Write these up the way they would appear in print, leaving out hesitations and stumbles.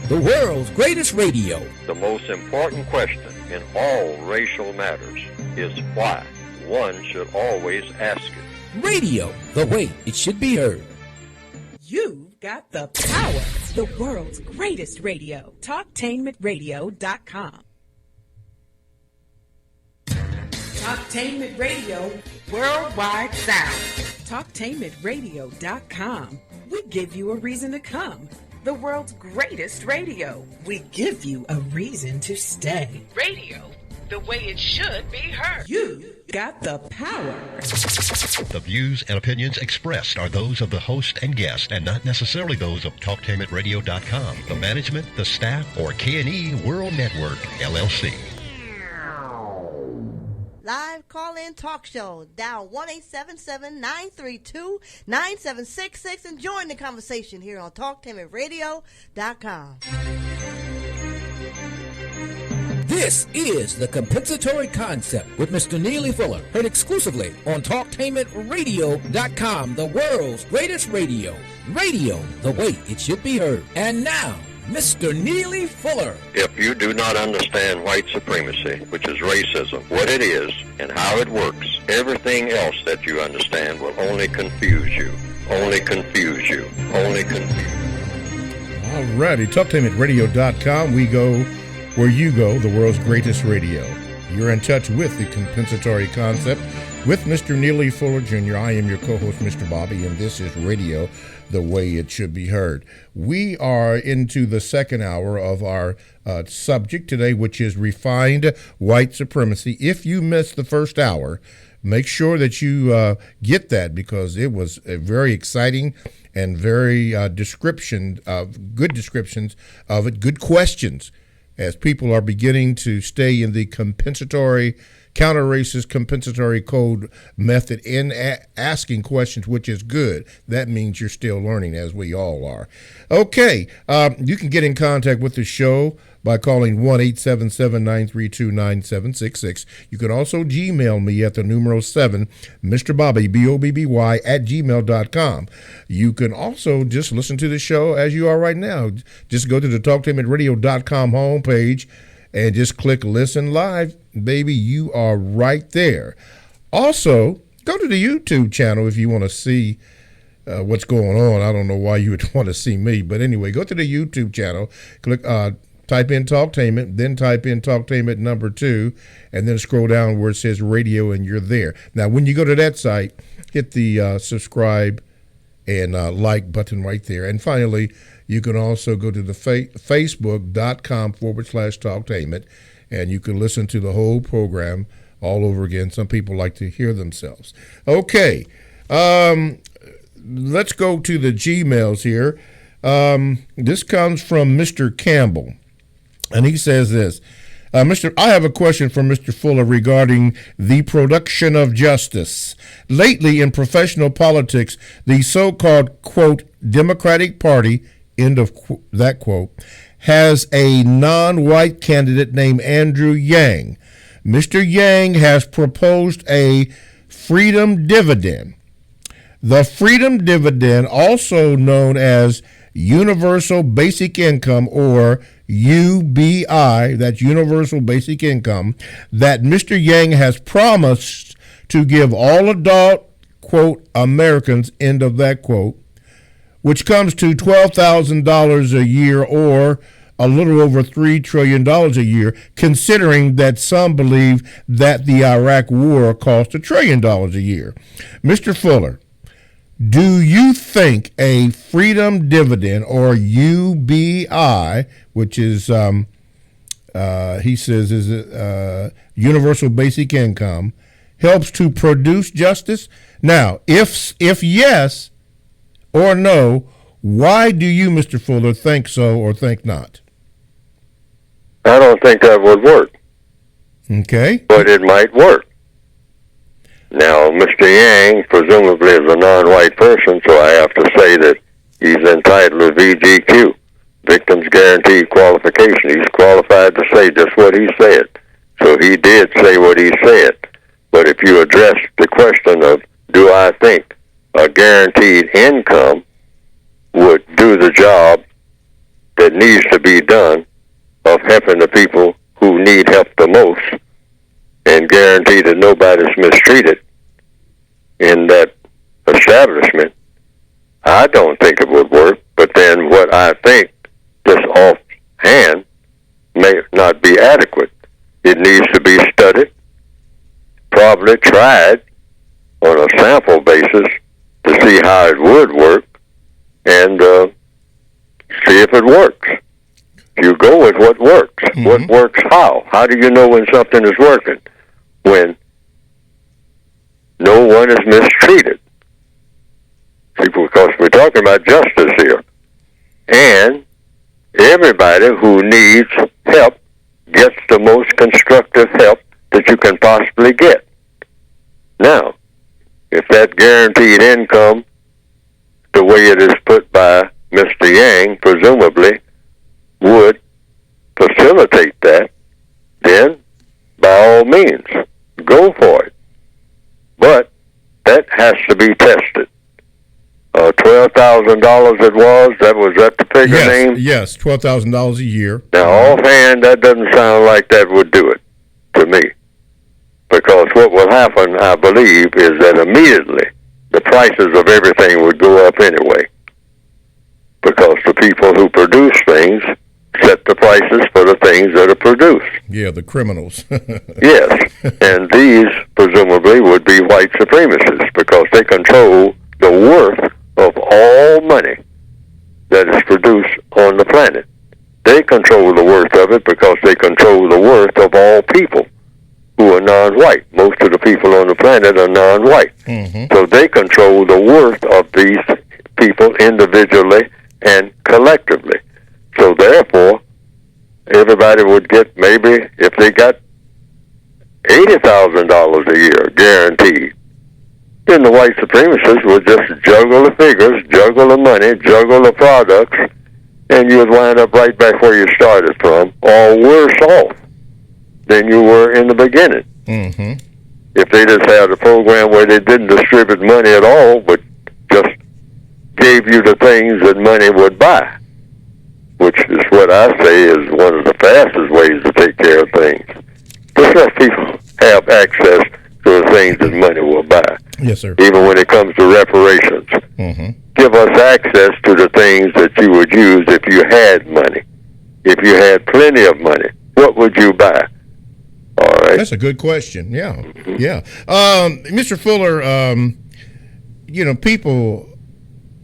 the world's greatest radio. The most important question in all racial matters is why. One should always ask it. Radio, the way it should be heard. You've got the power. The world's greatest radio. Talktainmentradio.com. Talktainment Radio, worldwide sound. Talktainmentradio.com. We give you a reason to come. The world's greatest radio. We give you a reason to stay. Radio, the way it should be heard. You got the power. The views and opinions expressed are those of the host and guest and not necessarily those of TalkTainmentRadio.com, the management, the staff, or K&E World Network, LLC. Live call-in talk show. Dial 1-877-932-9766 and join the conversation here on TalkTainmentRadio.com. This is the Compensatory Concept with Mr. Neely Fuller, heard exclusively on TalkTainmentRadio.com, the world's greatest radio. Radio, the way it should be heard. And now, Mr. Neely Fuller. If you do not understand white supremacy, which is racism, what it is and how it works, everything else that you understand will only confuse you. Only confuse you. Only confuse you. All righty, TalkTainmentRadio.com. We go where you go, the world's greatest radio. You're in touch with the Compensatory Concept with Mr. Neely Fuller Jr. I am your co-host, Mr. Bobby, and this is Radio, the way it should be heard. We are into the second hour of our subject today, which is refined white supremacy. If you missed the first hour, make sure that you get that, because it was a very exciting and very good descriptions of it, good questions, as people are beginning to stay in the compensatory, counter-racist compensatory code method in asking questions, which is good. That means you're still learning, as we all are. Okay, you can get in contact with the show by calling 1-877-932-9766. You can also Gmail me at the numero 7, Mr. Bobby, BOBBY, @gmail.com. You can also just listen to the show as you are right now. Just go to the TalkTainmentRadio.com homepage and just click Listen Live. Baby, you are right there. Also, go to the YouTube channel if you want to see what's going on. I don't know why you would want to see me, but anyway, go to the YouTube channel, click, type in Talktainment, then type in Talktainment number 2, and then scroll down where it says radio, and you're there. Now, when you go to that site, hit the subscribe and like button right there. And finally, you can also go to the Facebook.com/Talktainment, and you can listen to the whole program all over again. Some people like to hear themselves. Okay, let's go to the Gmails here. This comes from Mr. Campbell, and he says this. I have a question for Mr. Fuller regarding the production of justice. Lately in professional politics, the so-called, quote, Democratic Party, end of that quote, has a non-white candidate named Andrew Yang. Mr. Yang has proposed a freedom dividend. The freedom dividend, also known as Universal Basic Income, or UBI, that's Universal Basic Income, that Mr. Yang has promised to give all adult, quote, Americans, end of that quote, which comes to $12,000 a year, or a little over $3 trillion a year, considering that some believe that the Iraq war cost $1 trillion a year. Mr. Fuller, do you think a freedom dividend, or UBI, which is, he says, is Universal Basic Income, helps to produce justice? Now, if yes or no, why do you, Mr. Fuller, think so or think not? I don't think that would work. Okay. But it might work. Now, Mr. Yang presumably is a non-white person, so I have to say that he's entitled to VGQ, Victims Guaranteed Qualification. He's qualified to say just what he said. So he did say what he said. But if you address the question of, do I think a guaranteed income would do the job that needs to be done of helping the people who need help the most and guarantee that nobody's mistreated in that establishment, I don't think it would work. But then what I think, just offhand, may not be adequate. It needs to be studied, probably tried on a sample basis to see how it would work and see if it works. You go with what works. Mm-hmm. What works how? How do you know when something is working? When no one is mistreated. See, because we're talking about justice here. And everybody who needs help gets the most constructive help that you can possibly get. Now, if that guaranteed income, the way it is put by Mr. Yang, presumably, would facilitate that, then by all means, go for it. But that has to be tested. $12,000 it was. That was that the figure name? Yes, $12,000 a year. Now, offhand, that doesn't sound like that would do it to me. Because what will happen, I believe, is that immediately the prices of everything would go up anyway. Because the people who produce things set the prices for the things that are produced. Yeah, the criminals. Yes, and these presumably would be white supremacists because they control the worth of all money that is produced on the planet. They control the worth of it because they control the worth of all people who are non-white. Most of the people on the planet are non-white. Mm-hmm. So they control the worth of these people individually and collectively. So therefore, everybody would get, maybe if they got $80,000 a year guaranteed, then the white supremacists would just juggle the figures, juggle the money, juggle the products, and you would wind up right back where you started from, or worse off than you were in the beginning. Mm-hmm. If they just had a program where they didn't distribute money at all, but just gave you the things that money would buy, which is what I say is one of the fastest ways to take care of things. Just let people have access to the things that money will buy. Yes, sir. Even when it comes to reparations. Mm-hmm. Give us access to the things that you would use if you had money. If you had plenty of money, what would you buy? All right. That's a good question. Yeah. Mm-hmm. Yeah. Mr. Fuller, people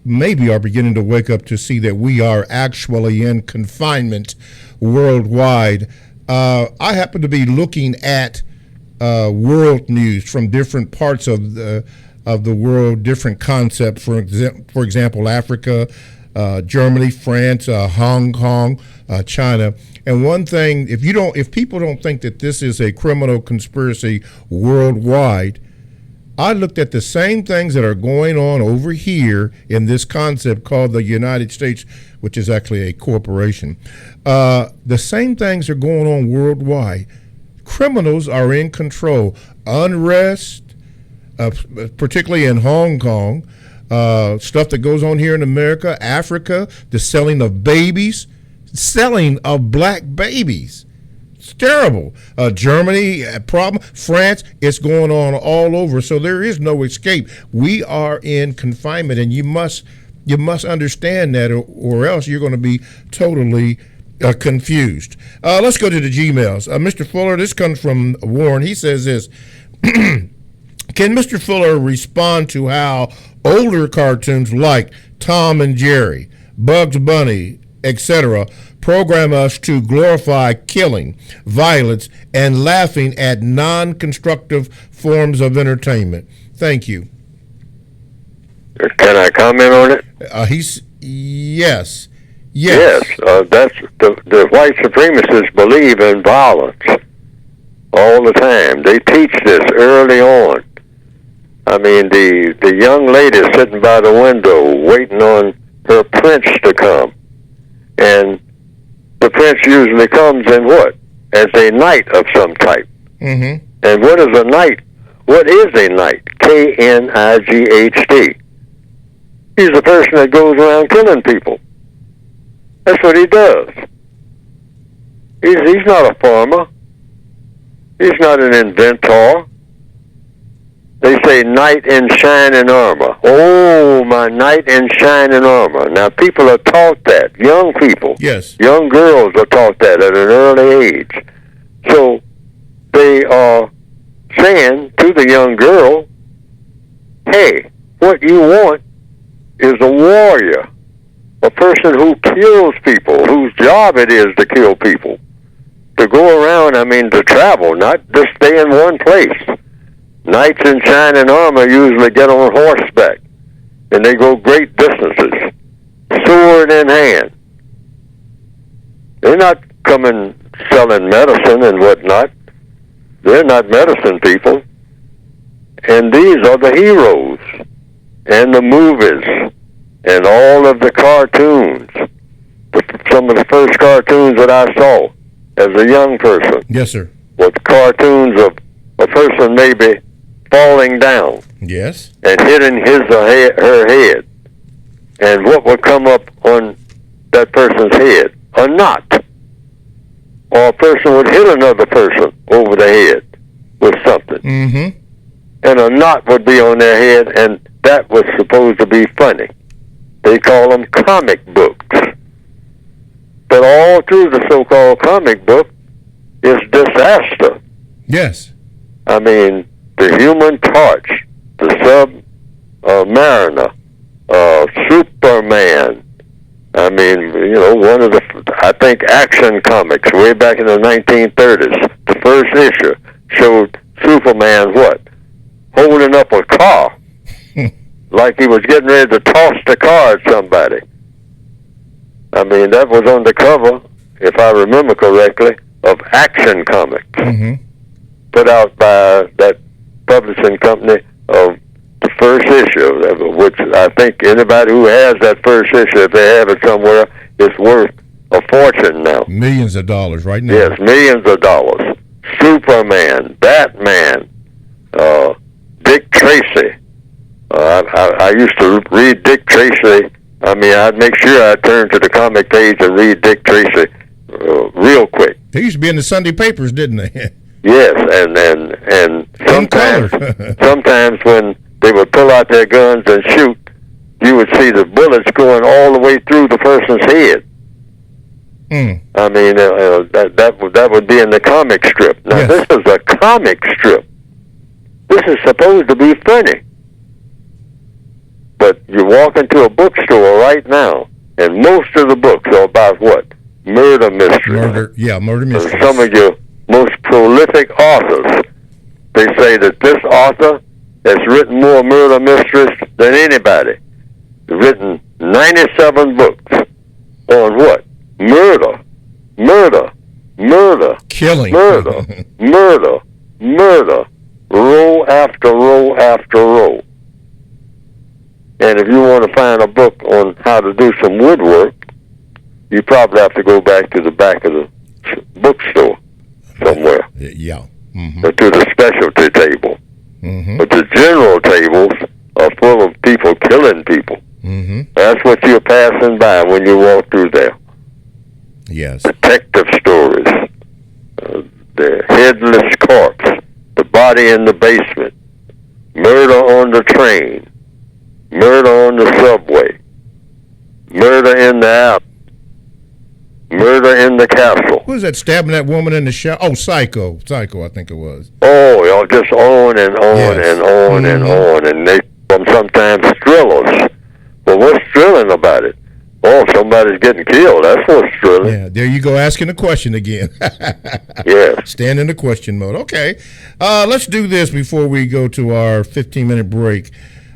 maybe are beginning to wake up to see that we are actually in confinement worldwide. I happen to be looking at world news from different parts of the world, different concepts. For example, Africa, Germany, France, Hong Kong, China. And one thing, if people don't think that this is a criminal conspiracy worldwide, I looked at the same things that are going on over here in this concept called the United States, which is actually a corporation. The same things are going on worldwide. Criminals are in control. Unrest, particularly in Hong Kong, stuff that goes on here in America, Africa, the selling of babies, selling of black babies. It's terrible. Germany, problem. France, it's going on all over. So there is no escape. We are in confinement, and you must understand that, or else you're going to be totally confused. Let's go to the Gmails. Mr. Fuller, this comes from Warren. He says this. Can Mr. Fuller respond to how older cartoons like Tom and Jerry, Bugs Bunny, etc. program us to glorify killing, violence, and laughing at non-constructive forms of entertainment? Thank you. Can I comment on it? Yes. That's the white supremacists believe in violence all the time. They teach this early on. I mean, the young lady sitting by the window waiting on her prince to come, and the prince usually comes in what? As a knight of some type. Mm-hmm. And what is a knight? What is a knight? K-N-I-G-H-T. He's the person that goes around killing people. That's what he does. He's not a farmer. He's not an inventor. They say knight in shining armor. Oh, my knight in shining armor. Now, people are taught that. Young people. Yes. Young girls are taught that at an early age. So they are saying to the young girl, hey, what you want is a warrior, a person who kills people, whose job it is to kill people. To go around, to travel, not just stay in one place. Knights in shining armor usually get on horseback, and they go great distances, sword in hand. They're not coming selling medicine and whatnot. They're not medicine people. And these are the heroes, and the movies, and all of the cartoons. Some of the first cartoons that I saw as a young person. Yes, sir. Was cartoons of a person maybe falling down. Yes. And hitting his or her head. And what would come up on that person's head? A knot. Or a person would hit another person over the head with something. Mm-hmm. And a knot would be on their head, and that was supposed to be funny. They call them comic books. But all through the so-called comic book is disaster. Yes. The Human Torch, the Submariner, Superman. One of the, Action Comics way back in the 1930s. The first issue showed Superman what? Holding up a car. Like he was getting ready to toss the car at somebody. That was on the cover, if I remember correctly, of Action Comics. Mm-hmm. Put out by that publishing company of the first issue, which I think anybody who has that first issue, if they have it somewhere, is worth a fortune now. Millions of dollars right now. Yes, millions of dollars. Superman, Batman, Dick Tracy. I used to read Dick Tracy. I'd make sure I turned to the comic page and read Dick Tracy real quick. They used to be in the Sunday papers, didn't they? Yes, and sometimes when they would pull out their guns and shoot, you would see the bullets going all the way through the person's head. That would be in the comic strip. Now, This is a comic strip. This is supposed to be funny. But you walk into a bookstore right now, and most of the books are about what? Murder mysteries. Murder mysteries. Some of your most prolific authors, they say that this author has written more murder mysteries than anybody. Written 97 books on what? Murder. Killing. Murder. Row after row after row. And if you want to find a book on how to do some woodwork, you probably have to go back to the back of the bookstore somewhere. Yeah. Mm-hmm. Or to the specialty table. Mm-hmm. But the general tables are full of people killing people. Mm-hmm. That's what you're passing by when you walk through there. Yes. Detective stories. The headless corpse. The body in the basement. Murder on the train. Murder on the subway. Murder in the alley. Murder in the castle. Who was that stabbing that woman in the shower? Oh, Psycho, I think it was. Oh, y'all just on and on and on and on. And they sometimes thrillers. Well, what's thrilling about it? Oh, somebody's getting killed. That's what's thrilling. Yeah, there you go, asking the question again. Yeah. Stand in the question mode. Okay. Let's do this before we go to our 15-minute break.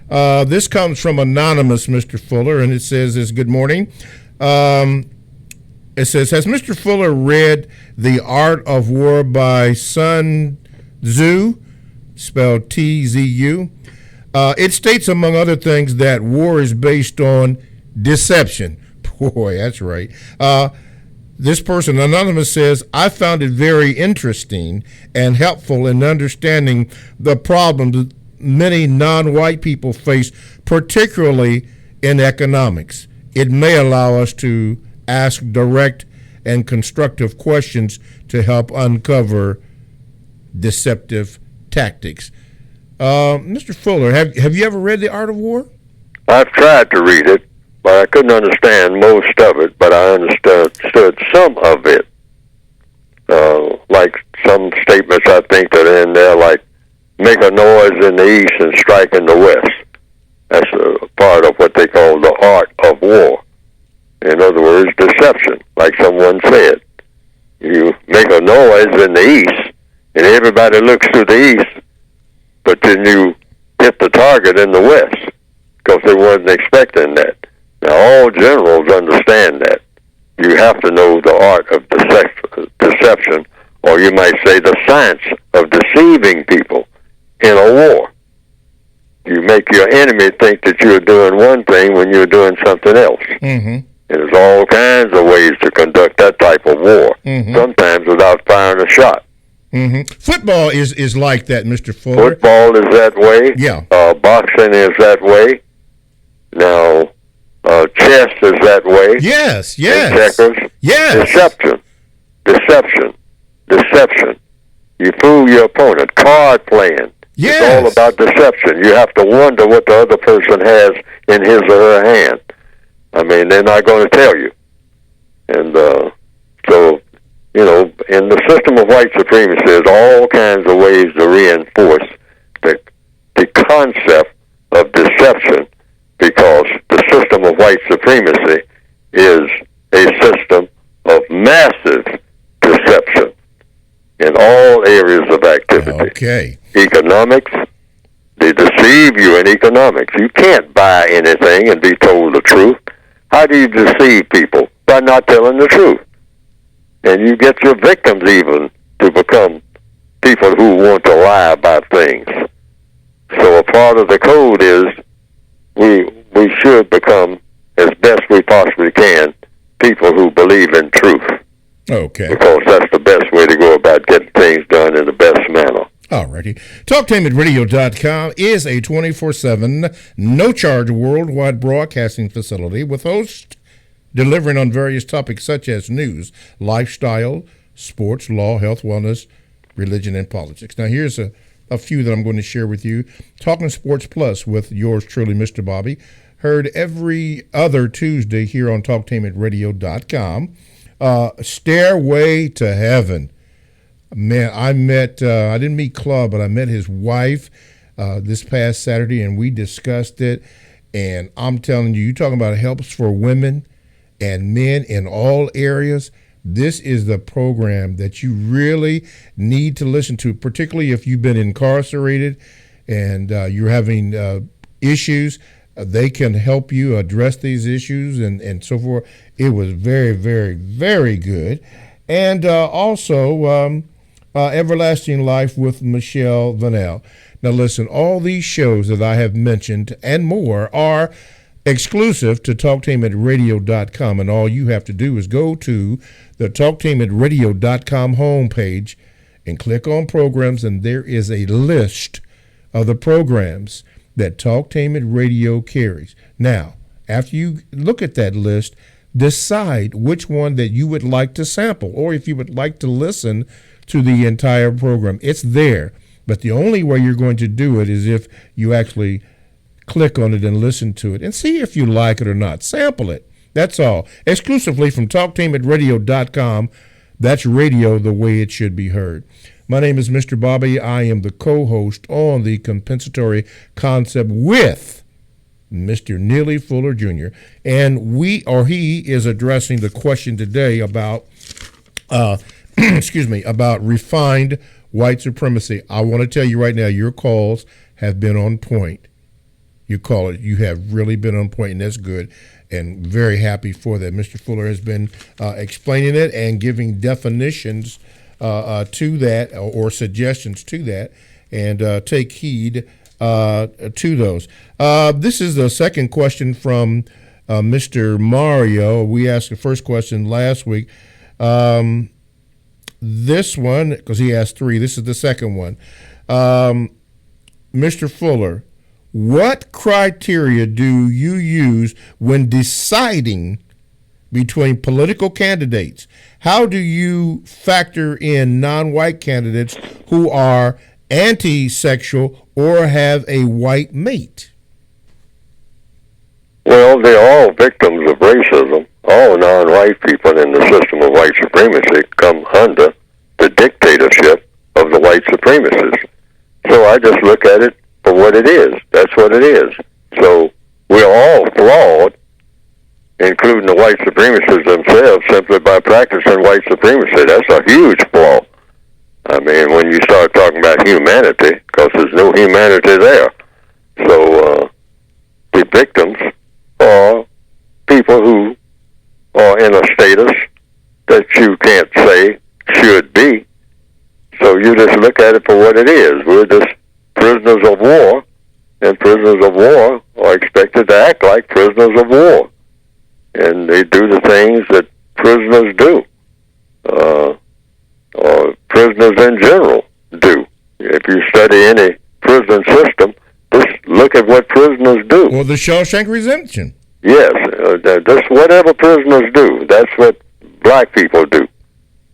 This comes from Anonymous, Mr. Fuller, and it says this, good morning. It says, has Mr. Fuller read The Art of War by Sun Tzu, spelled T-Z-U? It states, among other things, that war is based on deception. Boy, that's right. This person, Anonymous, says, I found it very interesting and helpful in understanding the problems many non-white people face, particularly in economics. It may allow us to ask direct and constructive questions to help uncover deceptive tactics. Mr. Fuller, have you ever read The Art of War? I've tried to read it, but I couldn't understand most of it, but I understood some of it. Like some statements I think that are in there, like make a noise in the east and strike in the west. That's a part of what they call the art of war. In other words, deception, like someone said. You make a noise in the east, and everybody looks to the east, but then you hit the target in the west, because they wasn't expecting that. Now, all generals understand that. You have to know the art of deception, or you might say the science of deceiving people in a war. You make your enemy think that you're doing one thing when you're doing something else. Mm-hmm. There's all kinds of ways to conduct that type of war, sometimes without firing a shot. Mm-hmm. Football is like that, Mr. Fuller. Football is that way. Yeah. Boxing is that way. Now, chess is that way. Yes. And checkers. Yes. Deception. You fool your opponent. Card playing. Yes. It's all about deception. You have to wonder what the other person has in his or her hand. I mean, they're not going to tell you. And so, in the system of white supremacy, there's all kinds of ways to reinforce the concept of deception, because the system of white supremacy is a system of massive deception in all areas of activity. Okay. Economics, they deceive you in economics. You can't buy anything and be told the truth. How do you deceive people? By not telling the truth. And you get your victims even to become people who want to lie about things. So a part of the code is we should become, as best we possibly can, people who believe in truth. Okay. Because that's the best way to go about getting things done in the best manner. Alrighty. TalkTameRadio.com is a 24/7, no-charge worldwide broadcasting facility with hosts delivering on various topics such as news, lifestyle, sports, law, health, wellness, religion, and politics. Now, here's a few that I'm going to share with you. Talking Sports Plus with yours truly, Mr. Bobby. Heard every other Tuesday here on TalkTameRadio.com. Stairway to Heaven. Man, I didn't meet Claude, but I met his wife this past Saturday, and we discussed it. And I'm telling you, you're talking about helps for women and men in all areas. This is the program that you really need to listen to, particularly if you've been incarcerated and you're having issues. They can help you address these issues and so forth. It was very, very, very good. And also Everlasting Life with Michelle Vanell. Now listen, all these shows that I have mentioned and more are exclusive to TalkTameRadio.com, and all you have to do is go to the TalkTameRadio.com homepage and click on programs, and there is a list of the programs that Talktainment Radio carries. Now, after you look at that list, decide which one that you would like to sample, or if you would like to listen to the entire program. It's there, but the only way you're going to do it is if you actually click on it and listen to it and see if you like it or not. Sample it. That's all. Exclusively from TalkTameRadio.com. That's radio the way it should be heard. My name is Mr. Bobby. I am the co-host on the Compensatory Concept with Mr. Neely Fuller Jr. And he is addressing the question today about about refined white supremacy. I want to tell you right now, your calls have been on point. You have really been on point, and that's good, and very happy for that. Mr. Fuller has been explaining it and giving definitions to that or suggestions to that, and take heed to those. This is the second question from Mr. Mario. We asked the first question last week. This one, because he asked three, this is the second one. Mr. Fuller, what criteria do you use when deciding between political candidates, how do you factor in non-white candidates who are anti-sexual or have a white mate? Well, they're all victims of racism. All non-white people in the system of white supremacy come under the dictatorship of the white supremacists. So I just look at it for what it is. That's what it is. So we're all flawed, including the white supremacists themselves, simply by practicing white supremacy. That's a huge flaw. I mean, when you start talking about humanity, because there's no humanity there. So the victims are people who are in a status that you can't say should be. So you just look at it for what it is. We're just prisoners of war, and prisoners of war are expected to act like prisoners of war. And they do the things that prisoners do, or prisoners in general do. If you study any prison system, just look at what prisoners do. Well, the Shawshank Redemption. Yes, just whatever prisoners do, that's what black people do.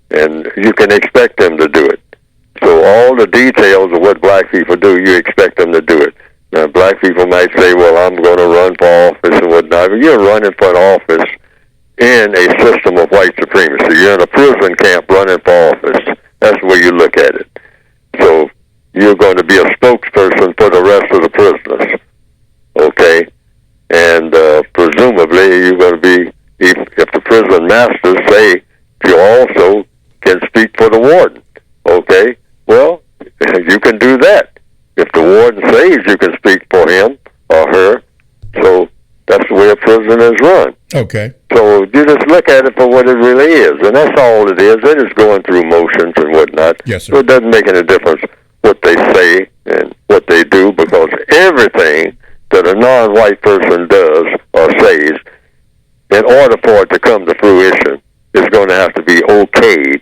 And you can expect them to do it. So all the details of what black people do, you expect them to do it. Now, black people might say, well, I'm going to run for office and whatnot. But you're running for an office in a system of white supremacy. You're in a prison camp running for office. That's the way you look at it. So you're going to be a spokesperson for the rest of the prisoners. Okay? And presumably you're going to be, if the prison masters say you also can speak for the warden. Okay? Well, you can do that. If the warden says you can speak for him or her, so that's the way a prison is run. Okay. So you just look at it for what it really is, and that's all it is. They're just going through motions and whatnot. Yes, sir. So it doesn't make any difference what they say and what they do, because everything that a non-white person does or says, in order for it to come to fruition, is going to have to be okayed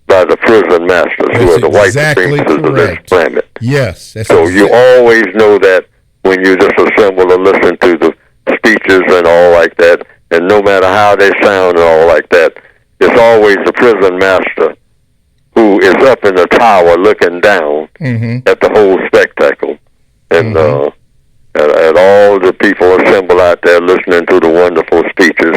by the prison masters, who are the white supremacists of this planet. Yes. So you always know that when you just assemble and listen to the speeches and all like that, and no matter how they sound and all like that, it's always the prison master who is up in the tower looking down at the whole spectacle. And at all the people assemble out there listening to the wonderful speeches.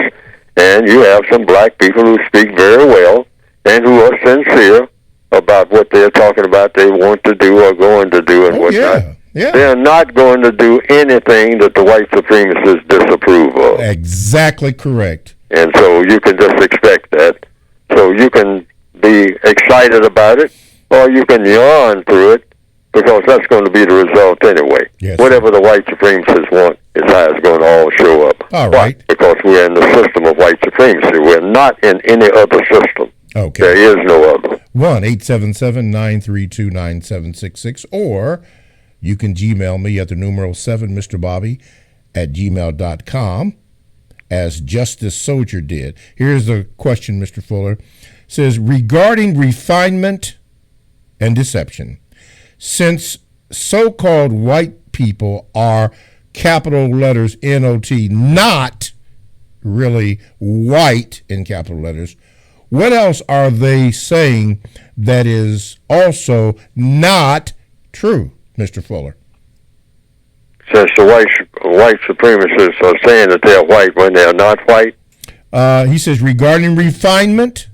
And you have some black people who speak very well and who are sincere about what they're talking about they want to do or going to do and whatnot. Yeah. They're not going to do anything that the white supremacists disapprove of. Exactly correct. And so you can just expect that. So you can be excited about it, or you can yawn through it, because that's going to be the result anyway. Yes, whatever the white supremacists want is how it's going to all show up. All right. Why? Because we're in the system of white supremacy. We're not in any other system. Okay. There is no other. 1-877-932-9766, or you can Gmail me at the numeral 7 Mr. Bobby at gmail.com, as Justice Soldier did. Here's the question, Mr. Fuller. It says, regarding refinement and deception, since so-called white people are capital letters N-O-T, not really white in capital letters, what else are they saying that is also not true, Mr. Fuller? Since the white supremacists are saying that they're white when they're not white? He says, regarding refinement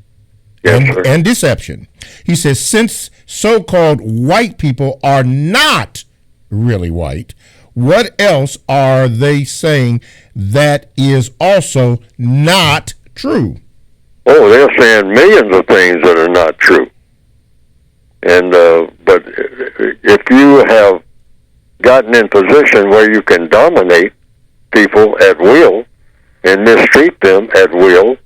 and deception. He says, since so-called white people are not really white, what else are they saying that is also not true? Oh, they're saying millions of things that are not true. And but if you have gotten in position where you can dominate people at will and mistreat them at will,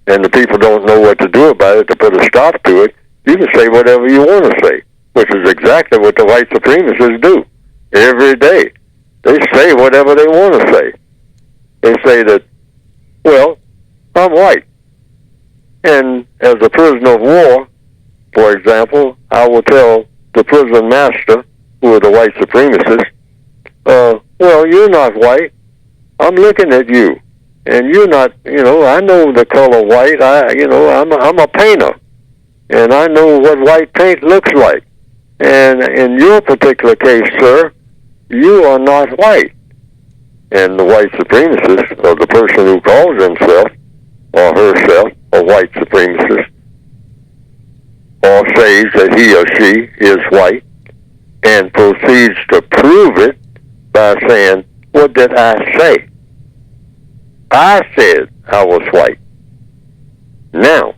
and the people don't know what to do about it to put a stop to it, you can say whatever you want to say, which is exactly what the white supremacists do every day. They say whatever they want to say. They say that, well, I'm white. And as a prisoner of war, for example, I will tell the prison master, who are the white supremacists, well, you're not white. I'm looking at you. and you're not. I know the color white. I'm a painter, and I know what white paint looks like. And in your particular case, sir, you are not white. And the white supremacist, or the person who calls himself or herself a white supremacist, or says that he or she is white, and proceeds to prove it by saying, what did I say? I said I was white. Now,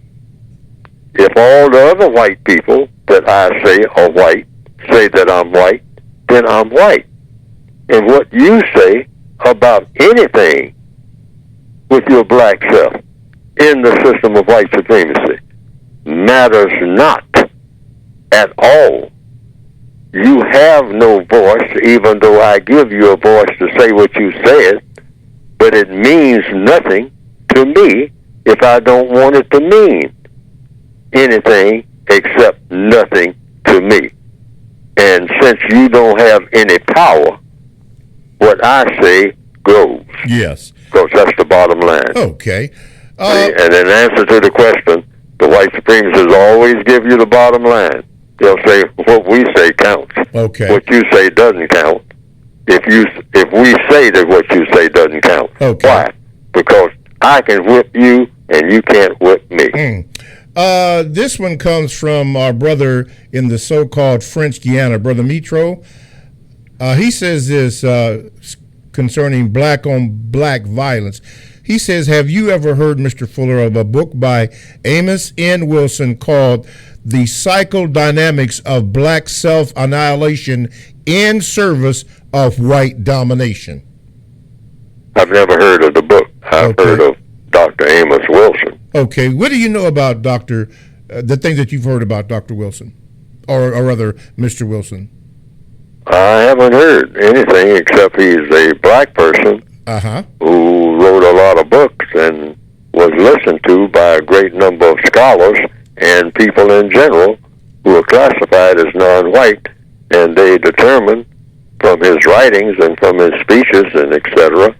if all the other white people that I say are white say that I'm white, then I'm white. And what you say about anything with your black self in the system of white supremacy matters not at all. You have no voice, even though I give you a voice to say what you said, but it means nothing to me if I don't want it to mean anything except nothing to me. And since you don't have any power, what I say goes. Yes. Because that's the bottom line. Okay. And in answer to the question, the white supremacists always give you the bottom line. They'll say, what we say counts. Okay. What you say doesn't count. If we say that what you say doesn't count. Okay. Why? Because I can whip you and you can't whip me. This one comes from our brother in the so-called French Guiana, Brother Mitro. He says this concerning black-on-black violence. He says, have you ever heard, Mr. Fuller, of a book by Amos N. Wilson called The Psychodynamics of Black Self-Annihilation in Service of White Domination? I've never heard of the book. I've heard of Dr. Amos Wilson. Okay. What do you know about the things that you've heard about Dr. Wilson? Or rather, Mr. Wilson? I haven't heard anything except he's a black person who wrote a lot of books and was listened to by a great number of scholars and people in general who are classified as non-white, and they determined from his writings and from his speeches and etc.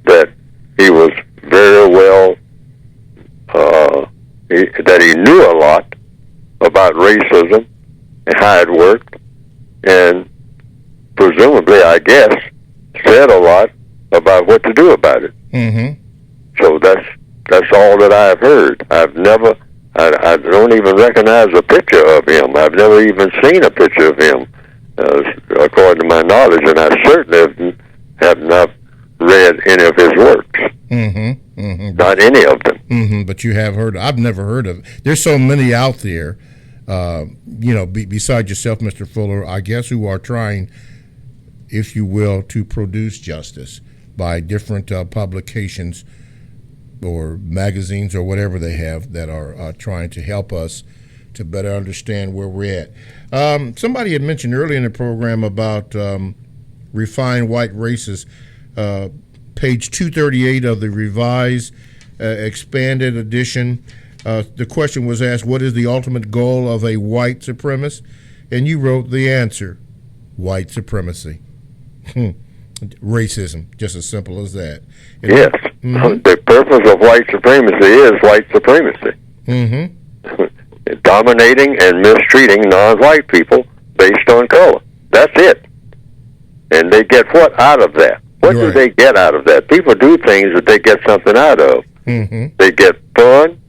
that he was very well, that he knew a lot about racism and how it worked, and presumably, I guess, said a lot about what to do about it. Mm-hmm. So that's all that I've heard. I don't even recognize a picture of him. I've never even seen a picture of him, according to my knowledge, and I certainly have not read any of his works. Mm-hmm. Mm-hmm. Not any of them. Mm-hmm. But you have heard. I've never heard of. There's so many out there, besides yourself, Mr. Fuller, I guess, who are trying, if you will, to produce justice by different publications or magazines or whatever they have that are trying to help us to better understand where we're at. Somebody had mentioned earlier in the program about refined white races. Page 238 of the revised expanded edition. The question was asked, what is the ultimate goal of a white supremacist? And you wrote the answer, white supremacy. Racism, just as simple as that. Yes. Mm-hmm. The purpose of white supremacy is white supremacy. Mm-hmm. Dominating and mistreating non-white people based on color. That's it. And they get what out of that? What do they get out of that? People do things that they get something out of. Mm-hmm. They get fun,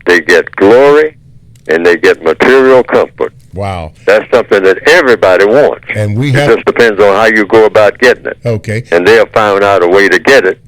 they get glory, and they get material comfort. Wow. That's something that everybody wants. And it just depends on how you go about getting it. Okay. And they have found out a way to get it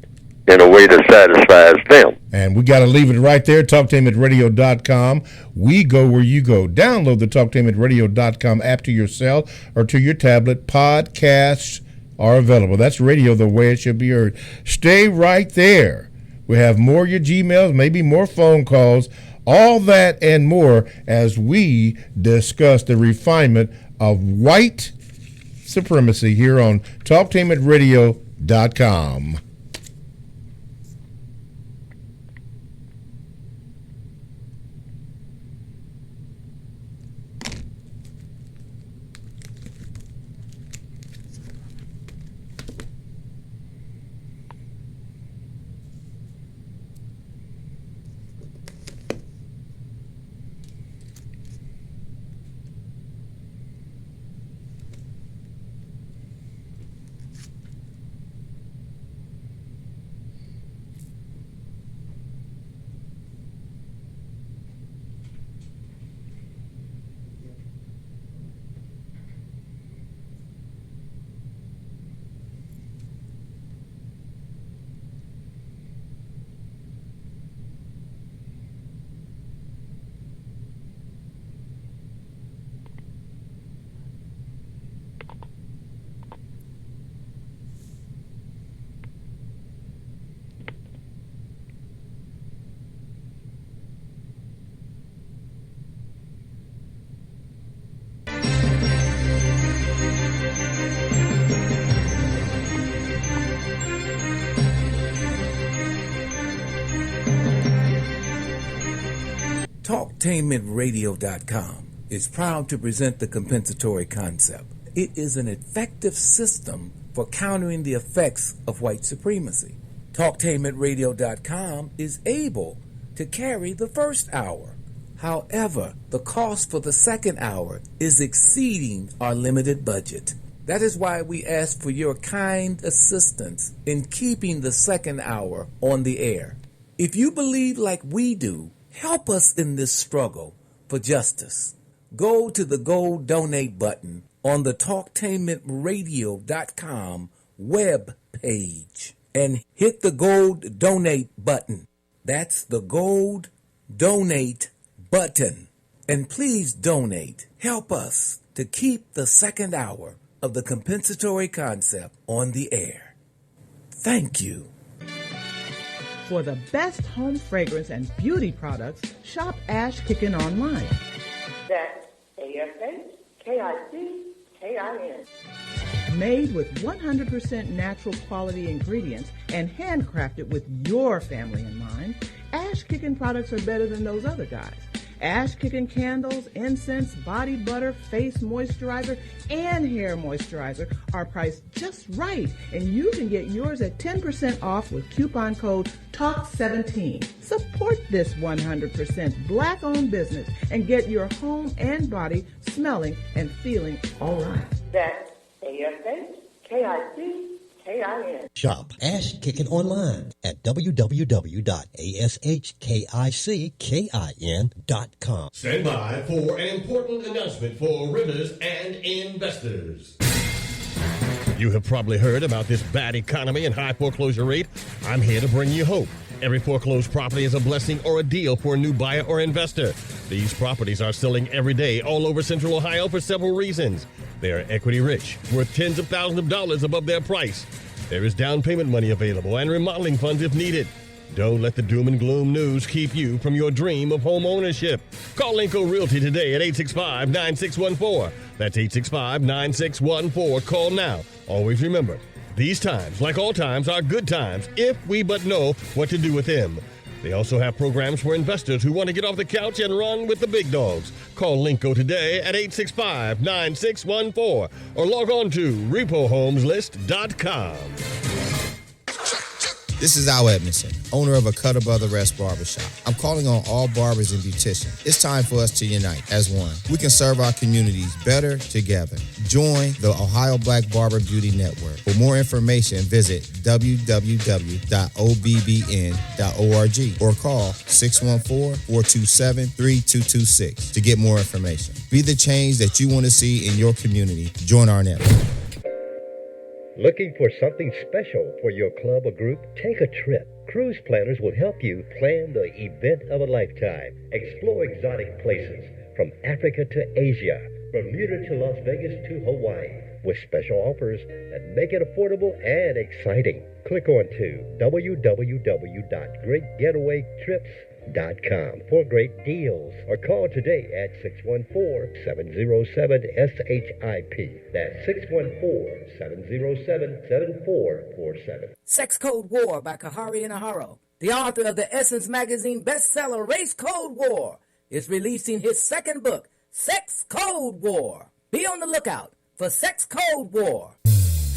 in a way that satisfies them. And we got to leave it right there, talktameatradio.com. We go where you go. Download the talktameatradio.com app to your cell or to your tablet. Podcasts are available. That's radio the way it should be heard. Stay right there. We have more of your Gmails, maybe more phone calls, all that and more as we discuss the refinement of white supremacy here on talktameatradio.com. TalkTainmentRadio.com is proud to present the compensatory concept. It is an effective system for countering the effects of white supremacy. TalkTainmentRadio.com is able to carry the first hour. However, the cost for the second hour is exceeding our limited budget. That is why we ask for your kind assistance in keeping the second hour on the air. If you believe like we do, help us in this struggle for justice. Go to the gold donate button on the TalkTainmentRadio.com web page and hit the gold donate button. That's the gold donate button. And please donate. Help us to keep the second hour of the compensatory concept on the air. Thank you. For the best home fragrance and beauty products, shop Ash Kickin online. That's ASHKICKIN. Made with 100% natural quality ingredients and handcrafted with your family in mind, Ash Kickin products are better than those other guys. Ash Kickin candles, incense, body butter, face moisturizer, and hair moisturizer are priced just right, and you can get yours at 10% off with coupon code TALK17. Support this 100% black-owned business and get your home and body smelling and feeling all right. That's ASHKICKIN. Shop Ash Kickin online at www.ashkickin.com. Stand by for an important announcement for renters and investors. You have probably heard about this bad economy and high foreclosure rate. I'm here to bring you hope. Every foreclosed property is a blessing or a deal for a new buyer or investor. These properties are selling every day all over Central Ohio for several reasons. They are equity rich, worth tens of thousands of dollars above their price. There is down payment money available and remodeling funds if needed. Don't let the doom and gloom news keep you from your dream of home ownership. Call Linco Realty today at 865-9614. That's 865-9614. Call now. Always remember, these times, like all times, are good times if we but know what to do with them. They also have programs for investors who want to get off the couch and run with the big dogs. Call Linco today at 865-9614 or log on to repohomeslist.com. This is Al Edmondson, owner of a Cut Above the Rest barbershop. I'm calling on all barbers and beauticians. It's time for us to unite as one. We can serve our communities better together. Join the Ohio Black Barber Beauty Network. For more information, visit www.obbn.org or call 614-427-3226 to get more information. Be the change that you want to see in your community. Join our network. Looking for something special for your club or group? Take a trip. Cruise planners will help you plan the event of a lifetime. Explore exotic places from Africa to Asia, Bermuda to Las Vegas to Hawaii, with special offers that make it affordable and exciting. Click on to www.greatgetawaytrips.com for great deals, or call today at 614-707-SHIP. That's 614-707-7447. Sex Code War by Kahari Inaharo, the author of the Essence Magazine bestseller Race Code War, is releasing his second book, Sex Code War. Be on the lookout for Sex Code War.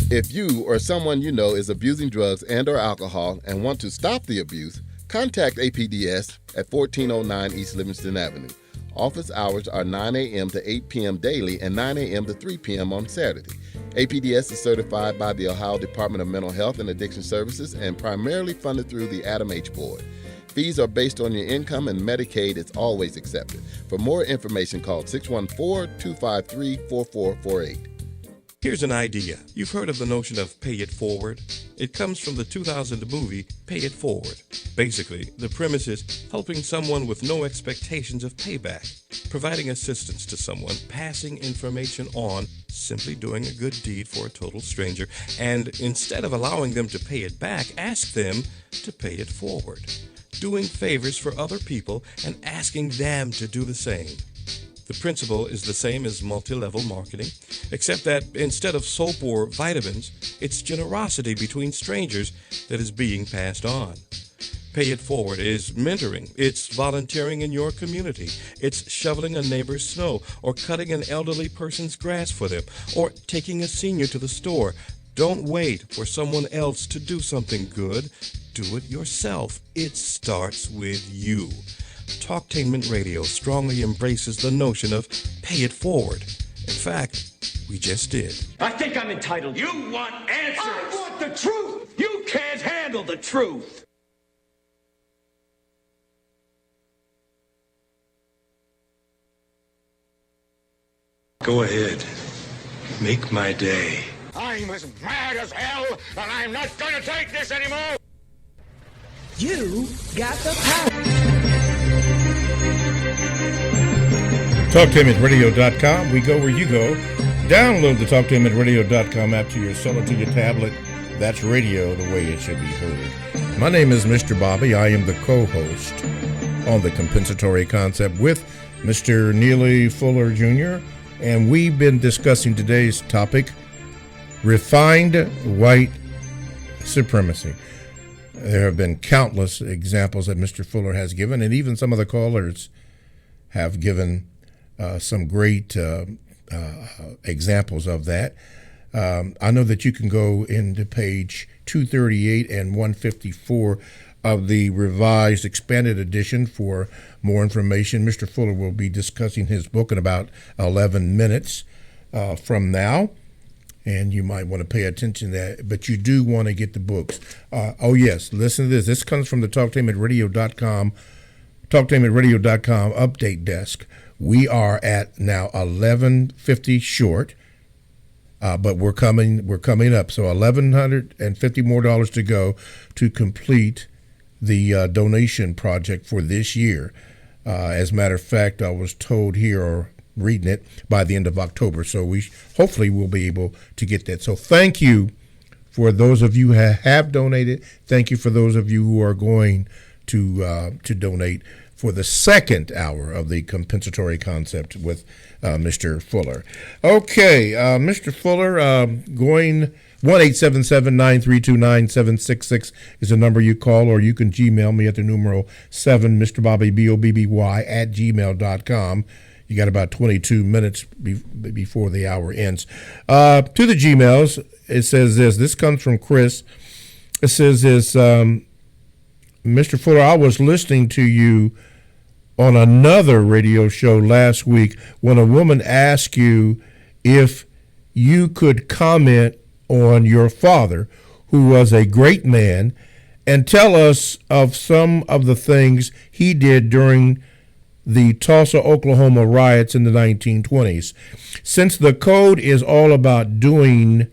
If you or someone you know is abusing drugs and or alcohol and want to stop the abuse, contact APDS at 1409 East Livingston Avenue. Office hours are 9 a.m. to 8 p.m. daily and 9 a.m. to 3 p.m. on Saturday. APDS is certified by the Ohio Department of Mental Health and Addiction Services and primarily funded through the Adam H. Board. Fees are based on your income and Medicaid is always accepted. For more information, call 614-253-4448. Here's an idea. You've heard of the notion of pay it forward? It comes from the 2000 movie Pay It Forward. Basically, the premise is helping someone with no expectations of payback, providing assistance to someone, passing information on, simply doing a good deed for a total stranger, and instead of allowing them to pay it back, ask them to pay it forward. Doing favors for other people and asking them to do the same. The principle is the same as multi-level marketing, except that instead of soap or vitamins, it's generosity between strangers that is being passed on. Pay It Forward is mentoring. It's volunteering in your community. It's shoveling a neighbor's snow or cutting an elderly person's grass for them or taking a senior to the store. Don't wait for someone else to do something good. Do it yourself. It starts with you. Talktainment Radio strongly embraces the notion of pay it forward. In fact, we just did. I think I'm entitled. You want answers. I want the truth. You can't handle the truth. Go ahead. Make my day. I'm as mad as hell, and I'm not going to take this anymore. You got the power. TalkTainmentRadio.com. We go where you go. Download the TalkTainmentRadio.com app to your cell or to your tablet. That's radio the way it should be heard. My name is Mr. Bobby. I am the co-host on the Compensatory Concept with Mr. Neely Fuller Jr., and we've been discussing today's topic, refined white supremacy. There have been countless examples that Mr. Fuller has given, and even some of the callers have given some great examples of that. I know that you can go into page 238 and 154 of the revised expanded edition for more information. Mr. Fuller will be discussing his book in about 11 minutes from now, and you might want to pay attention to that, but you do want to get the books. Oh yes, listen to this. This comes from the TalkTainmentRadio.com update desk. We are at now 1150 short, but we're coming up. So $1,150 more to go to complete the donation project for this year. As a matter of fact, I was told here, or reading it, by the end of October. So we hopefully will be able to get that. So thank you for those of you who have donated. Thank you for those of you who are going to donate for the second hour of the Compensatory Concept with Mr. Fuller. Okay, Mr. Fuller, going 1-877-932-9766 is the number you call, or you can Gmail me at the numeral 7, Mr. Bobby, BOBBY, at gmail.com. You got about 22 minutes before the hour ends. To the Gmails, it says this. This comes from Chris. It says this, Mr. Fuller, I was listening to you on another radio show last week when a woman asked you if you could comment on your father, who was a great man, and tell us of some of the things he did during the Tulsa, Oklahoma riots in the 1920s. Since the code is all about doing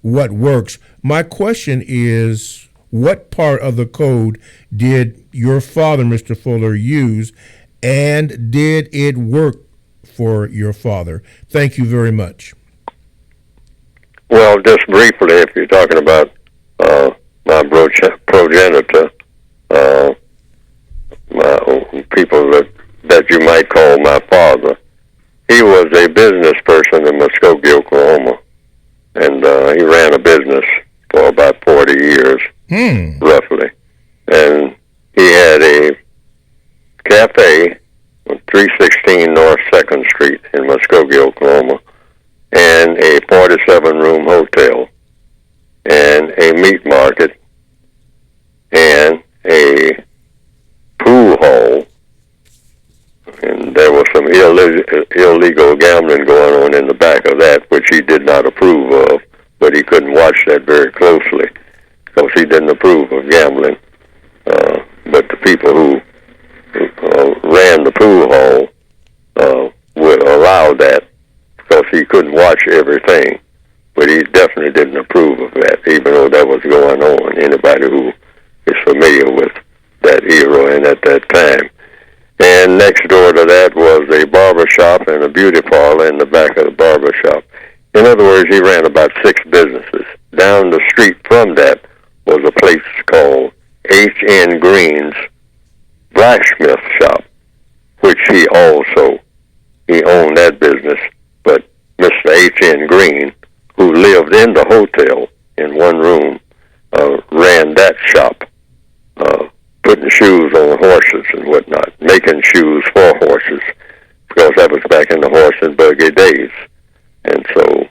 what works, my question is, what part of the code did your father, Mr. Fuller, use, and did it work for your father? Thank you very much. Well, just briefly, if you're talking about my progenitor, people that you might call my father, he was a business person in Muskogee, Oklahoma, and he ran a business for about 40 years, roughly. And he had a cafe on 316 North 2nd Street in Muskogee, Oklahoma, and a 47-room hotel, and a meat market, and a pool hall, and there was some illegal gambling going on in the back of that, which he did not approve of, but he couldn't watch that very closely because he didn't approve of gambling. But the people who ran the pool hall would allow that because he couldn't watch everything, but he definitely didn't approve of that, even though that was going on. Anybody who is familiar with that era and at that time. And next door to that was a barber shop and a beauty parlor in the back of the barber shop. In other words, he ran about 6 businesses. Down the street from that was a place called H.N. Green's blacksmith shop, which he owned that business, but Mr. H.N. Green, who lived in the hotel in one room, ran that shop putting shoes on horses and whatnot, making shoes for horses, because that was back in the horse and buggy days. And so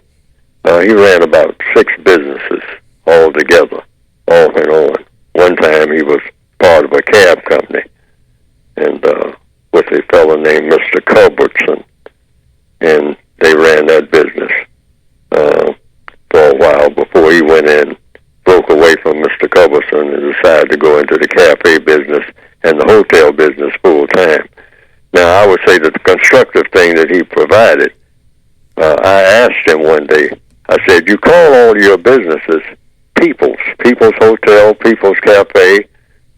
he ran about 6 businesses all together, off and on. One time he was part of a cab company, and with a fellow named Mr. Culbertson, and they ran that business for a while before he went in, broke away from Mr. Culbertson, and decided to go into the cafe business and the hotel business full time. Now, I would say that the constructive thing that he provided, I asked him one day, I said, you call all your businesses People's Hotel, People's Cafe,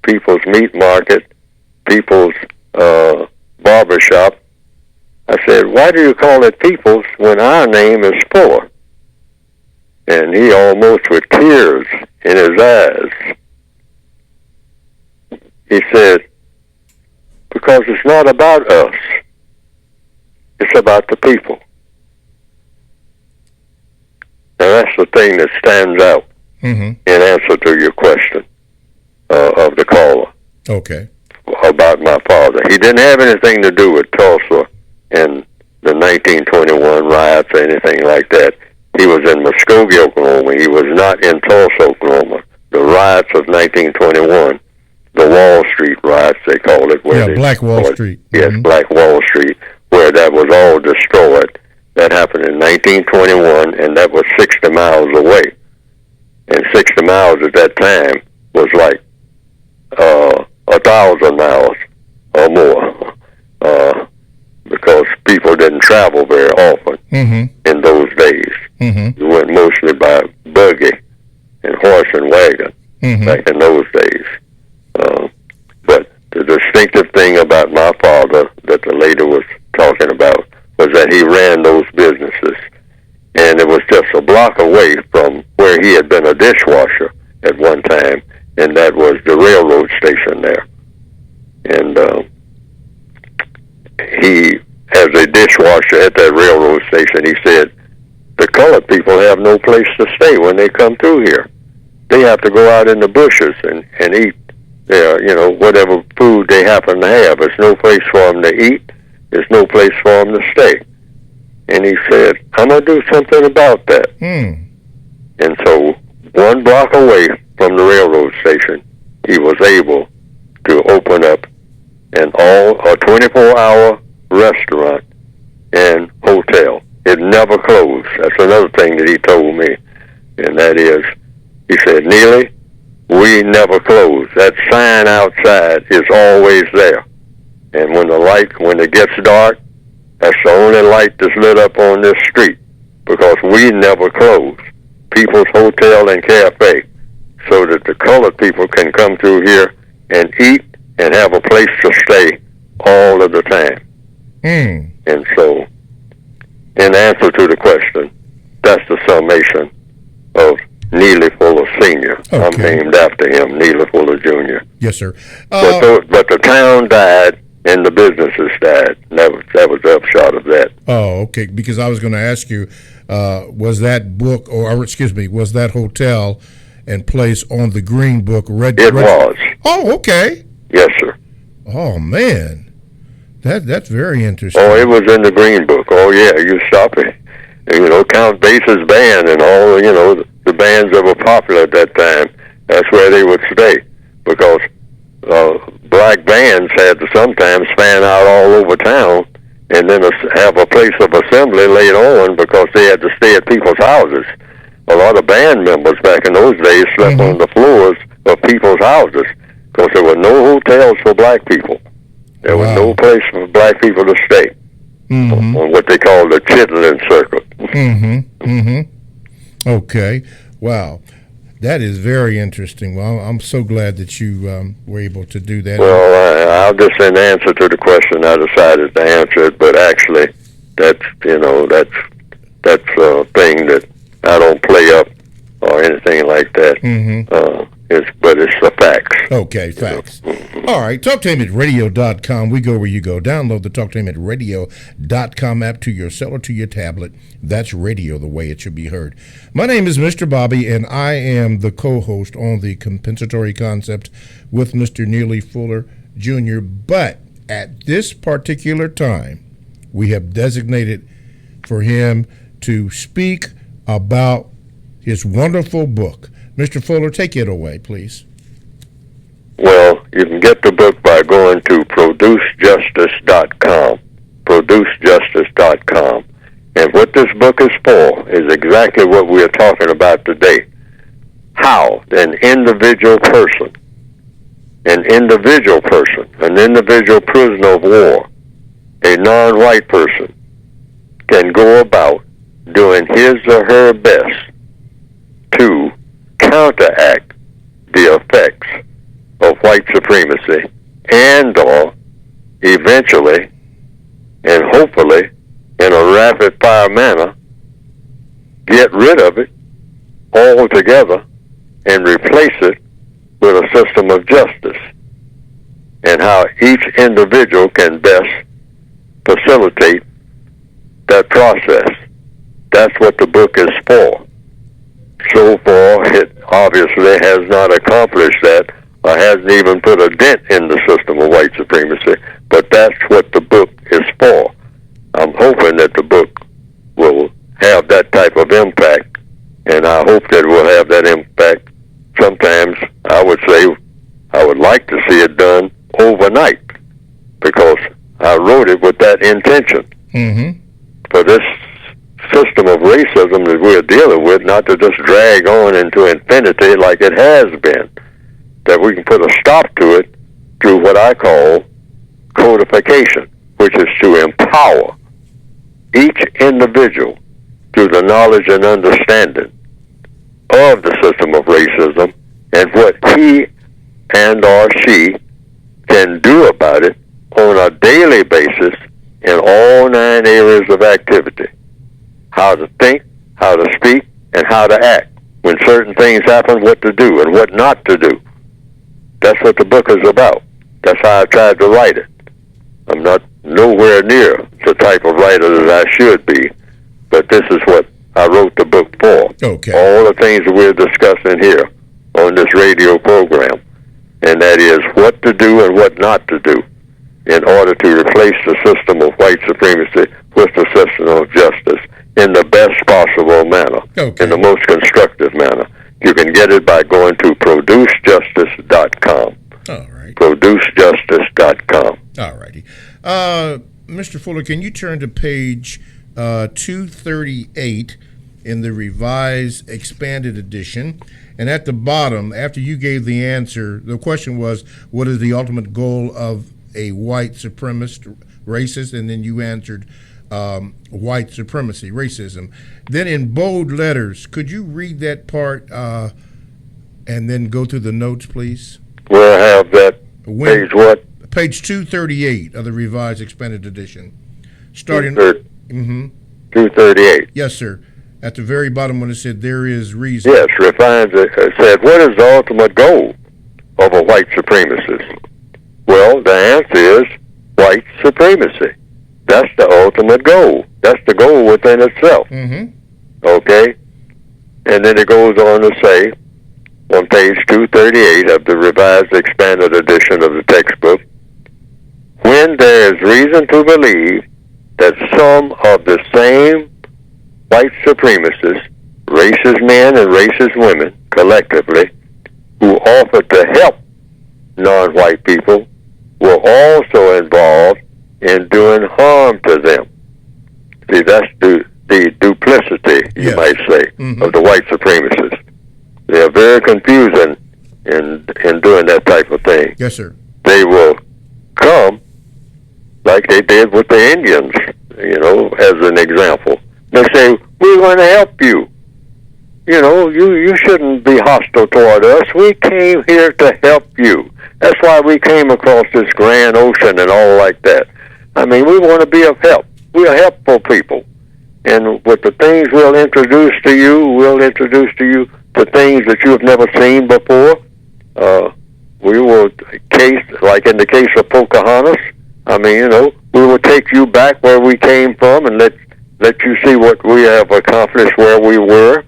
People's Meat Market, People's Barbershop. I said, why do you call it People's when our name is Fuller? And he almost with tears in his eyes, he said, because it's not about us. It's about the people. Now that's the thing that stands out in answer to your question of the caller. Okay. About my father. He didn't have anything to do with Tulsa and the 1921 riots or anything like that. He was in Muskogee, Oklahoma. He was not in Tulsa, Oklahoma. The riots of 1921, the Wall Street riots, they called it. Where Black Wall Street. Yes, Black Wall Street, where that was all destroyed. That happened in 1921, and that was 60 miles away. And 60 miles at that time was like 1,000 miles or more, because people didn't travel very often in those days. You went mostly by buggy and horse and wagon back in those days. But the distinctive thing about my father that the lady was talking about was that he ran those businesses, and it was just a block away from where he had been a dishwasher at one time, and that was the railroad station there. And he, as a dishwasher at that railroad station, he said, the colored people have no place to stay when they come through here. They have to go out in the bushes and eat whatever food they happen to have. There's no place for them to eat. There's no place for them to stay. And he said, I'm going to do something about that. And so 1 block away from the railroad station, he was able to open up a 24-hour restaurant and hotel. It never closed. That's another thing that he told me. And that is, he said, Neely, we never close. That sign outside is always there. And when it gets dark, that's the only light that's lit up on this street, because we never close. People's Hotel and Cafe, so that the colored people can come through here and eat and have a place to stay all of the time. And so, in answer to the question, that's the summation of Neely Fuller Sr. Okay. I'm named after him, Neely Fuller Jr. Yes, sir. But the town died and the businesses died. That was the upshot of that. Oh, okay. Because I was going to ask you, was that book, was that hotel and place on the Green Book? It was. Oh, okay. Yes, sir. Oh, man. That's very interesting. Oh, it was in the Green Book. Oh, yeah. You stop it. Count Basie's band and all, the bands that were popular at that time. That's where they would stay, because black bands had to sometimes fan out all over town and then have a place of assembly later on, because they had to stay at people's houses. A lot of band members back in those days slept on the floors of people's houses, because there were no hotels for black people. There was no place for black people to stay on what they call the Chitlin Circuit. Okay. Wow. That is very interesting. Well, I'm so glad that you were able to do that. Well, I'll just, in answer to the question, I decided to answer it, but actually, that's a thing that I don't play up or anything like that. but it's the facts. Okay, facts. All right, TalkTameRadio.com. We go where you go. Download the TalkTameRadio.com app to your cell or to your tablet. That's radio the way it should be heard. My name is Mr. Bobby, and I am the co-host on the Compensatory Concept with Mr. Neely Fuller Jr. But at this particular time, we have designated for him to speak about his wonderful book. Mr. Fuller, take it away, please. Well, you can get the book by going to producejustice.com. Producejustice.com. And what this book is for is exactly what we are talking about today. How an individual person, an individual prisoner of war, a non-white person, can go about doing his or her best to counteract the effects of white supremacy and or eventually and hopefully in a rapid fire manner get rid of it altogether and replace it with a system of justice, and how each individual can best facilitate that process. That's what the book is for. So far, it obviously has not accomplished that, or hasn't even put a dent in the system of white supremacy, but that's what the book is for. I'm hoping that the book will have that type of impact, and I hope that it will have that impact. Sometimes I would say I would like to see it done overnight, because I wrote it with that intention. For this system of racism that we're dealing with, not to just drag on into infinity like it has been, that we can put a stop to it through what I call codification, which is to empower each individual through the knowledge and understanding of the system of racism and what he and or she can do about it on a daily basis in all 9 areas of activity. How to think, how to speak, and how to act. When certain things happen, what to do and what not to do. That's what the book is about. That's how I tried to write it. I'm not nowhere near the type of writer that I should be, but this is what I wrote the book for. Okay. All the things that we're discussing here on this radio program, and that is what to do and what not to do in order to replace the system of white supremacy with the system of justice in the best possible manner, in the most constructive manner. You can get it by going to producejustice.com. All right. Producejustice.com. All righty. Mr. Fuller, can you turn to page 238 in the Revised Expanded Edition? And at the bottom, after you gave the answer, the question was, what is the ultimate goal of a white supremacist, racist? And then you answered white supremacy, racism. Then in bold letters, could you read that part and then go through the notes, please? We'll have that. Page what? Page 238 of the Revised Expanded Edition. Starting. 238. Yes, sir. At the very bottom when it said there is reason. Yes, refines it. It said, what is the ultimate goal of a white supremacist? Well, the answer is white supremacy. That's the ultimate goal. That's the goal within itself. Okay? And then it goes on to say, on page 238 of the Revised Expanded Edition of the textbook, when there is reason to believe that some of the same white supremacists, racist men and racist women, collectively, who offer to help non-white people, were also involved in doing harm to them. See, that's the duplicity, you might say, of the white supremacists. They are very confusing in doing that type of thing. Yes, sir. They will come like they did with the Indians, you know, as an example. They say, we're going to help you. You know, you shouldn't be hostile toward us. We came here to help you. That's why we came across this grand ocean and all like that. I mean, we want to be of help. We are helpful people. And with the things we'll introduce to you to things that you've never seen before, we will like in the case of Pocahontas. I mean, you know, we will take you back where we came from and let you see what we have accomplished where we were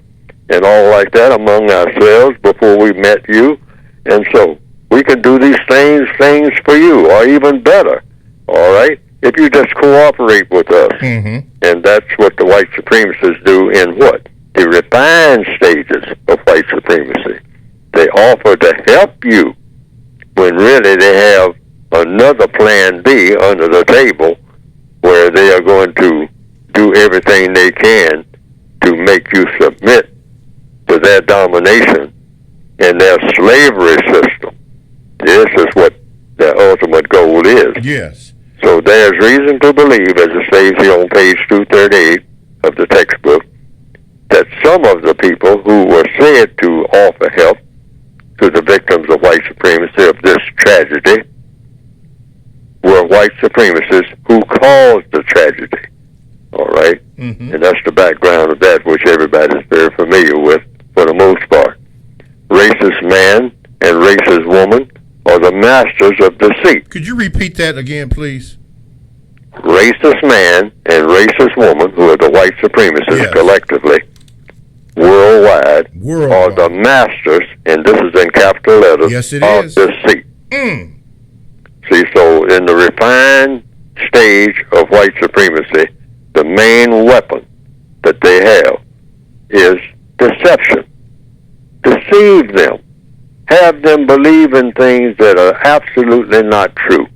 and all like that among ourselves before we met you. And so we can do these things for you, or even better, all right, if you just cooperate with us. Mm-hmm. And that's what the white supremacists do in what? The refined stages of white supremacy. They offer to help you when really they have another plan B under the table where they are going to do everything they can to make you submit to their domination and their slavery system. This is what their ultimate goal is. Yes. So there's reason to believe, as it says here on page 238 of the textbook, that some of the people who were said to offer help to the victims of white supremacy of this tragedy were white supremacists who caused the tragedy. All right? Mm-hmm. And that's the background of that, which everybody's very familiar with for the most part. Racist man and racist woman are the masters of deceit. Could you repeat that again, please? Racist man and racist woman, who are the white supremacists collectively, worldwide, are the masters, and this is in capital letters, of deceit. See, so in the refined stage of white supremacy, the main weapon that they have is deception. Deceive them. Have them believe in things that are absolutely not true,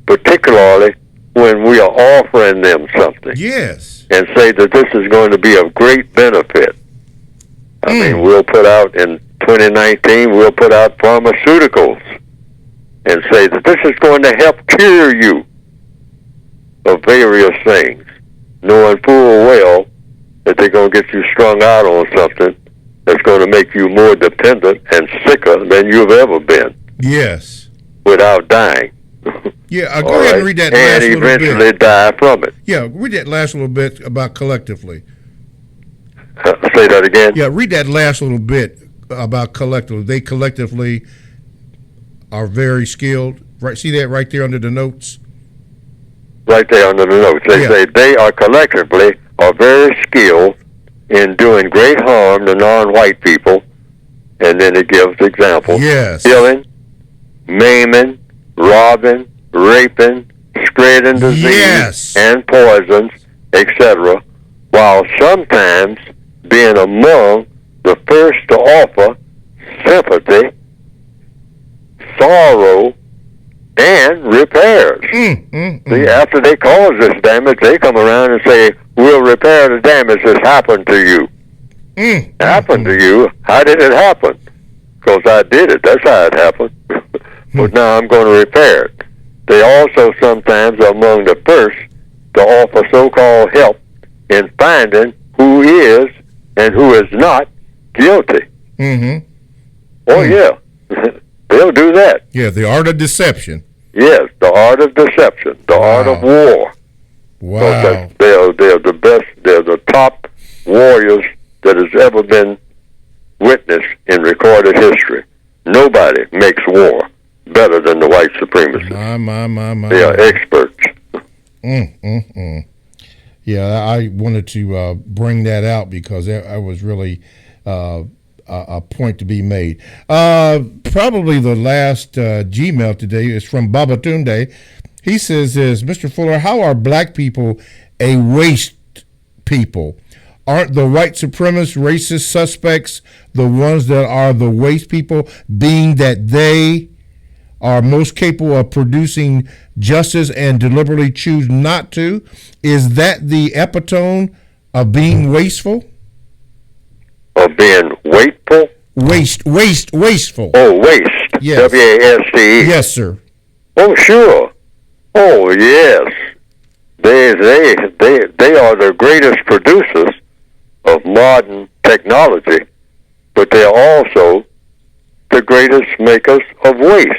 particularly when we are offering them something. Yes. And say that this is going to be of great benefit. I mean, we'll put out in 2019, we'll put out pharmaceuticals and say that this is going to help cure you of various things, knowing full well that they're going to get you strung out on something that's going to make you more dependent and sicker than you've ever been. Yes. Without dying. Yeah, go ahead and read that last little bit. And eventually die from it. Yeah, read that last little bit about collectively. Say that again? Yeah, read that last little bit about collectively. They collectively are very skilled. Right, see that right there under the notes? Right there under the notes. They say they are collectively are very skilled in doing great harm to non-white people, and then it gives examples. Yes. Killing, maiming, robbing, raping, spreading disease and poisons, etc., while sometimes being among the first to offer sympathy, sorrow, and repairs. See, after they cause this damage, they come around and say, we'll repair the damage that's happened to you. Happened to you? How did it happen? Because I did it. That's how it happened. But now I'm going to repair it. They also sometimes are among the first to offer so-called help in finding who is and who is not guilty. Oh, yeah. They'll do that. Yeah, the art of deception. Yes, the art of deception, the art of war. Wow. They're the best, they're the top warriors that has ever been witnessed in recorded history. Nobody makes war better than the white supremacists. My. They are experts. Yeah, I wanted to bring that out because that was really a point to be made. Probably the last Gmail today is from Babatunde. He says this, Mr. Fuller, how are black people a waste people? Aren't the white supremacist racist suspects the ones that are the waste people, being that they are most capable of producing justice and deliberately choose not to? Is that the epitome of being wasteful? Of being wasteful? Wasteful. Oh, waste. Yes. W-A-S-T-E. Yes, sir. Oh, sure. Oh, yes. They are the greatest producers of modern technology, but they are also the greatest makers of waste.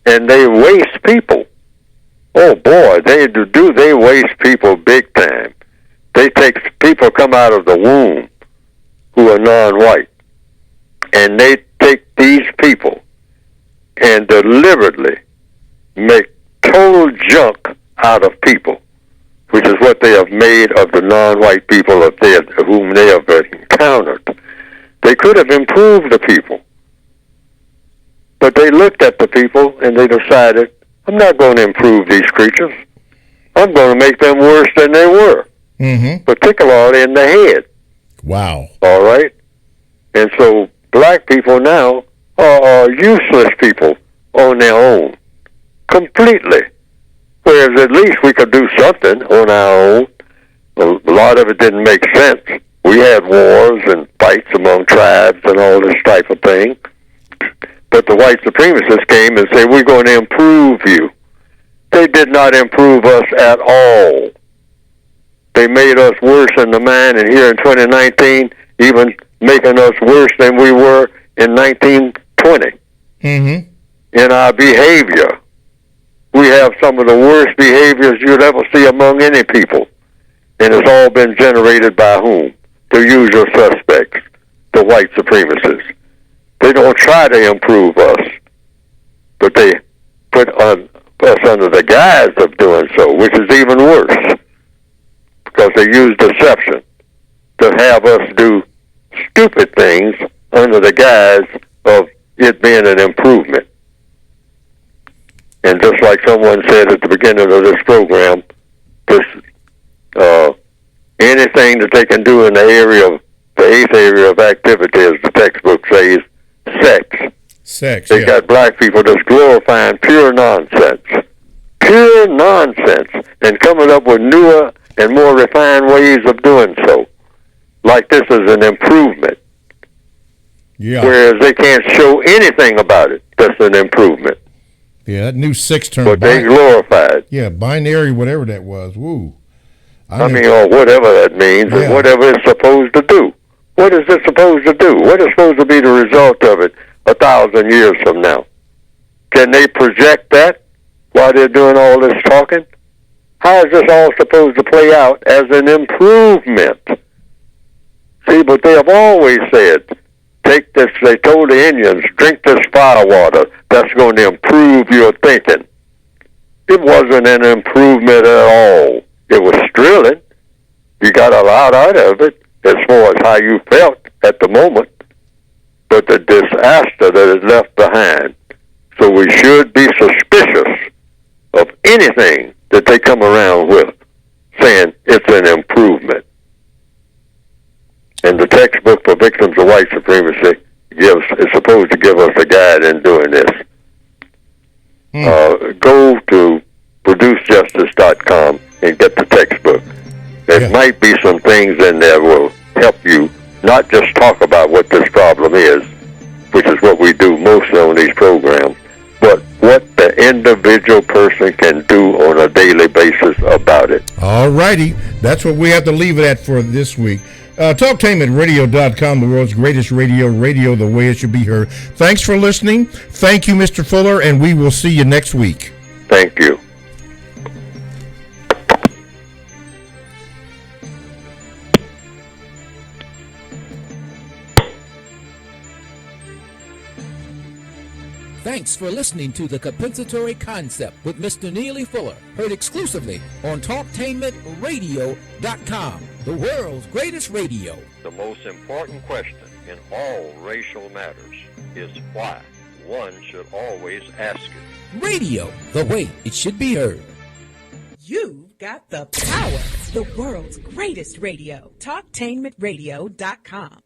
And they waste people. Oh, boy, they waste people big time. They take people come out of the womb who are non-white, and they take these people and deliberately make total junk out of people, which is what they have made of the non-white people whom they have encountered. They could have improved the people, but they looked at the people and they decided, I'm not going to improve these creatures. I'm going to make them worse than they were, particularly in the head. Wow. All right? And so black people now are useless people on their own, completely. Whereas at least we could do something on our own. A lot of it didn't make sense. We had wars and fights among tribes and all this type of thing. But the white supremacists came and said, we're going to improve you. They did not improve us at all. They made us worse in the mind, and here in 2019, even making us worse than we were in 1920. In our behavior. We have some of the worst behaviors you'd ever see among any people. And it's all been generated by whom? The usual suspects, the white supremacists. They don't try to improve us, but they put us under the guise of doing so, which is even worse, because they use deception to have us do stupid things under the guise of it being an improvement. And just like someone said at the beginning of this program, anything that they can do in the area of the 8th area of activity, as the textbook says, sex. They got black people just glorifying pure nonsense, and coming up with newer and more refined ways of doing so, like this is an improvement. Whereas they can't show anything about it that's an improvement. Yeah, that new 6 term. But they glorified. Yeah, binary, whatever that was. Woo. Or whatever that means, and whatever it's supposed to do. What is it supposed to do? What is supposed to be the result of it 1,000 years from now? Can they project that while they're doing all this talking? How is this all supposed to play out as an improvement? See, but they have always said, take this, they told the Indians, drink this fire water. That's going to improve your thinking. It wasn't an improvement at all. It was thrilling. You got a lot out of it as far as how you felt at the moment, but the disaster that is left behind. So we should be suspicious of anything that they come around with, saying it's an improvement. And the textbook for victims of white supremacy is supposed to give us a guide in doing this. Go to producejustice.com and get the textbook. There might be some things in there will help you not just talk about what this problem is, which is what we do mostly on these programs, but what the individual person can do on a daily basis about it. All righty. That's what we have to leave it at for this week. TalkTainmentRadio.com, the world's greatest radio the way it should be heard. Thanks for listening. Thank you, Mr. Fuller, and we will see you next week. Thank you. Thanks for listening to the Compensatory Concept with Mr. Neely Fuller, heard exclusively on TalkTainmentRadio.com, the world's greatest radio. The most important question in all racial matters is why. One should always ask it. Radio, the way it should be heard. You've got the power. The world's greatest radio. TalkTainmentRadio.com.